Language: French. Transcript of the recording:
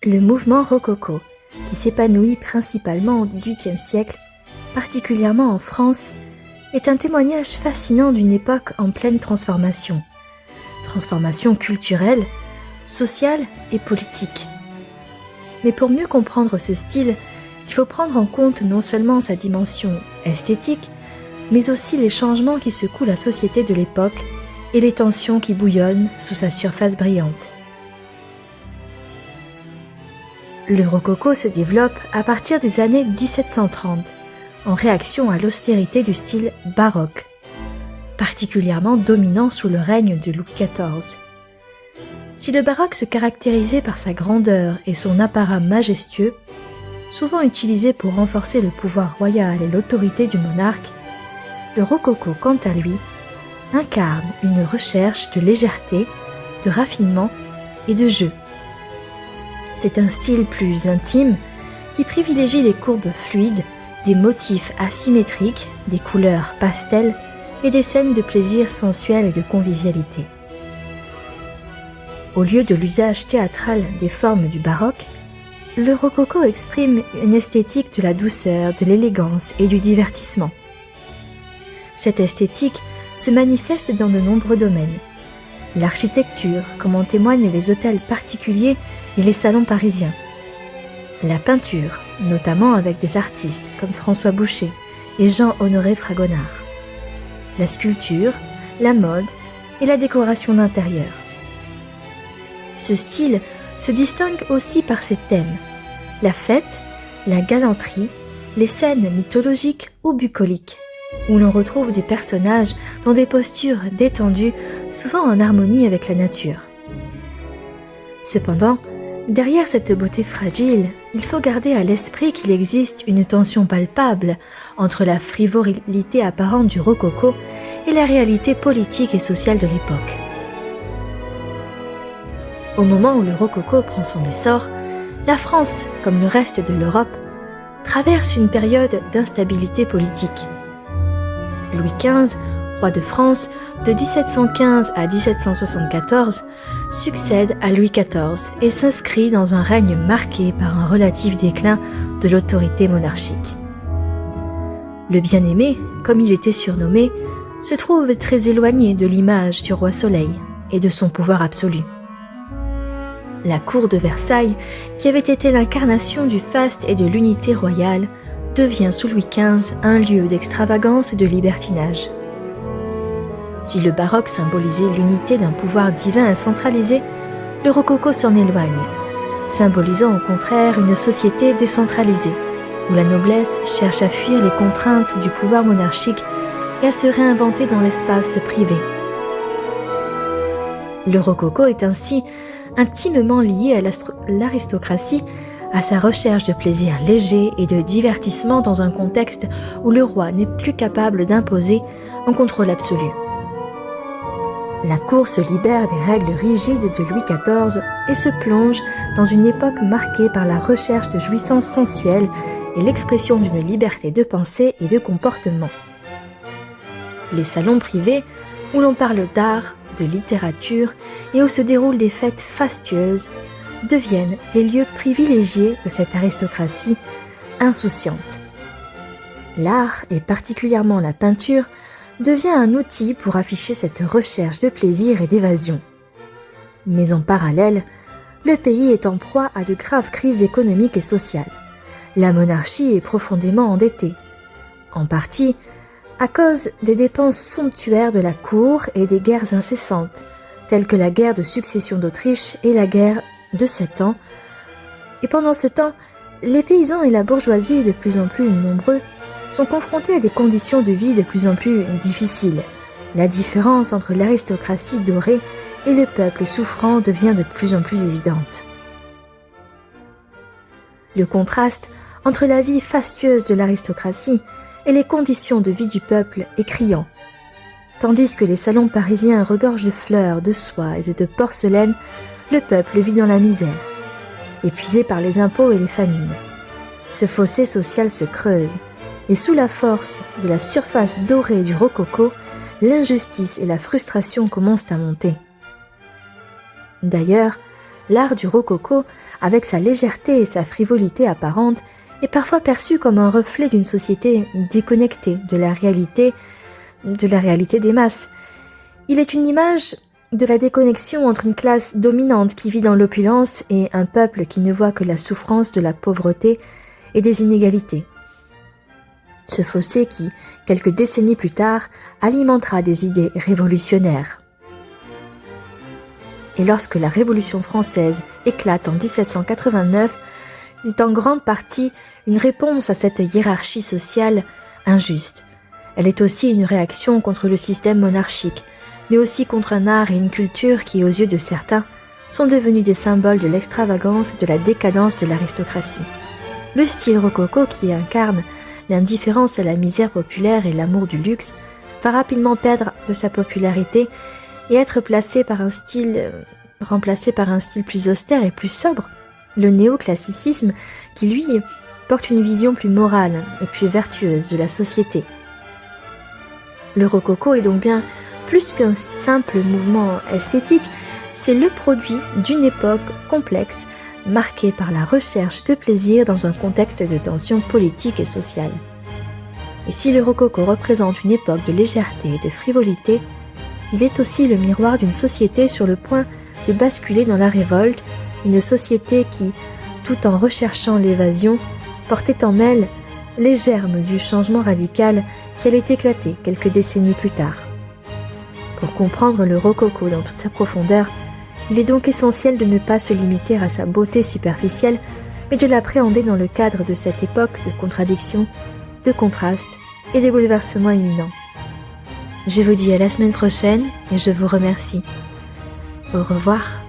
Le mouvement rococo, qui s'épanouit principalement au XVIIIe siècle, particulièrement en France, est un témoignage fascinant d'une époque en pleine transformation. Transformation culturelle, sociale et politique. Mais pour mieux comprendre ce style, il faut prendre en compte non seulement sa dimension esthétique, mais aussi les changements qui secouent la société de l'époque et les tensions qui bouillonnent sous sa surface brillante. Le rococo se développe à partir des années 1730, en réaction à l'austérité du style baroque, particulièrement dominant sous le règne de Louis XIV. Si le baroque se caractérisait par sa grandeur et son apparat majestueux, souvent utilisé pour renforcer le pouvoir royal et l'autorité du monarque, le rococo, quant à lui, incarne une recherche de légèreté, de raffinement et de jeu. C'est un style plus intime qui privilégie les courbes fluides, des motifs asymétriques, des couleurs pastel et des scènes de plaisir sensuel et de convivialité. Au lieu de l'usage théâtral des formes du baroque, le rococo exprime une esthétique de la douceur, de l'élégance et du divertissement. Cette esthétique se manifeste dans de nombreux domaines. L'architecture, comme en témoignent les hôtels particuliers et les salons parisiens. La peinture, notamment avec des artistes comme François Boucher et Jean-Honoré Fragonard. La sculpture, la mode et la décoration d'intérieur. Ce style se distingue aussi par ses thèmes, la fête, la galanterie, les scènes mythologiques ou bucoliques, où l'on retrouve des personnages dans des postures détendues, souvent en harmonie avec la nature. Cependant, derrière cette beauté fragile, il faut garder à l'esprit qu'il existe une tension palpable entre la frivolité apparente du rococo et la réalité politique et sociale de l'époque. Au moment où le rococo prend son essor, la France, comme le reste de l'Europe, traverse une période d'instabilité politique. Louis XV, roi de France, de 1715 à 1774, succède à Louis XIV et s'inscrit dans un règne marqué par un relatif déclin de l'autorité monarchique. Le bien-aimé, comme il était surnommé, se trouve très éloigné de l'image du roi Soleil et de son pouvoir absolu. La cour de Versailles, qui avait été l'incarnation du faste et de l'unité royale, devient sous Louis XV un lieu d'extravagance et de libertinage. Si le baroque symbolisait l'unité d'un pouvoir divin centralisé, le rococo s'en éloigne, symbolisant au contraire une société décentralisée, où la noblesse cherche à fuir les contraintes du pouvoir monarchique et à se réinventer dans l'espace privé. Le rococo est ainsi intimement lié à l'aristocratie, à sa recherche de plaisir léger et de divertissement dans un contexte où le roi n'est plus capable d'imposer un contrôle absolu. La cour se libère des règles rigides de Louis XIV et se plonge dans une époque marquée par la recherche de jouissances sensuelles et l'expression d'une liberté de pensée et de comportement. Les salons privés, où l'on parle d'art, de littérature et où se déroulent des fêtes fastueuses, deviennent des lieux privilégiés de cette aristocratie insouciante. L'art, et particulièrement la peinture, devient un outil pour afficher cette recherche de plaisir et d'évasion. Mais en parallèle, le pays est en proie à de graves crises économiques et sociales. La monarchie est profondément endettée, en partie à cause des dépenses somptuaires de la cour et des guerres incessantes, telles que la guerre de succession d'Autriche et la guerre de 7 ans. Et pendant ce temps, les paysans et la bourgeoisie, de plus en plus nombreux, sont confrontés à des conditions de vie de plus en plus difficiles. La différence entre l'aristocratie dorée et le peuple souffrant devient de plus en plus évidente. Le contraste entre la vie fastueuse de l'aristocratie et les conditions de vie du peuple est criant. Tandis que les salons parisiens regorgent de fleurs, de soie et de porcelaine, le peuple vit dans la misère, épuisé par les impôts et les famines. Ce fossé social se creuse, et sous la force de la surface dorée du rococo, l'injustice et la frustration commencent à monter. D'ailleurs, L'art du rococo, avec sa légèreté et sa frivolité apparente, est parfois perçu comme un reflet d'une société déconnectée de la réalité des masses. Il est une image de la déconnexion entre une classe dominante qui vit dans l'opulence et un peuple qui ne voit que la souffrance de la pauvreté et des inégalités. Ce fossé qui, quelques décennies plus tard, alimentera des idées révolutionnaires. Et lorsque la Révolution française éclate en 1789, c'est en grande partie une réponse à cette hiérarchie sociale injuste. Elle est aussi une réaction contre le système monarchique, mais aussi contre un art et une culture qui, aux yeux de certains, sont devenus des symboles de l'extravagance et de la décadence de l'aristocratie. Le style rococo, qui incarne l'indifférence à la misère populaire et l'amour du luxe, va rapidement perdre de sa popularité et être remplacé par un style plus austère et plus sobre, le néoclassicisme, qui lui porte une vision plus morale et plus vertueuse de la société. Le rococo est donc bien plus qu'un simple mouvement esthétique, c'est le produit d'une époque complexe, marquée par la recherche de plaisir dans un contexte de tension politique et sociale. Et si le rococo représente une époque de légèreté et de frivolité, il est aussi le miroir d'une société sur le point de basculer dans la révolte, une société qui, tout en recherchant l'évasion, portait en elle les germes du changement radical qui allait éclater quelques décennies plus tard. Pour comprendre le rococo dans toute sa profondeur, il est donc essentiel de ne pas se limiter à sa beauté superficielle, mais de l'appréhender dans le cadre de cette époque de contradictions, de contrastes et de bouleversements imminents. Je vous dis à la semaine prochaine et je vous remercie. Au revoir.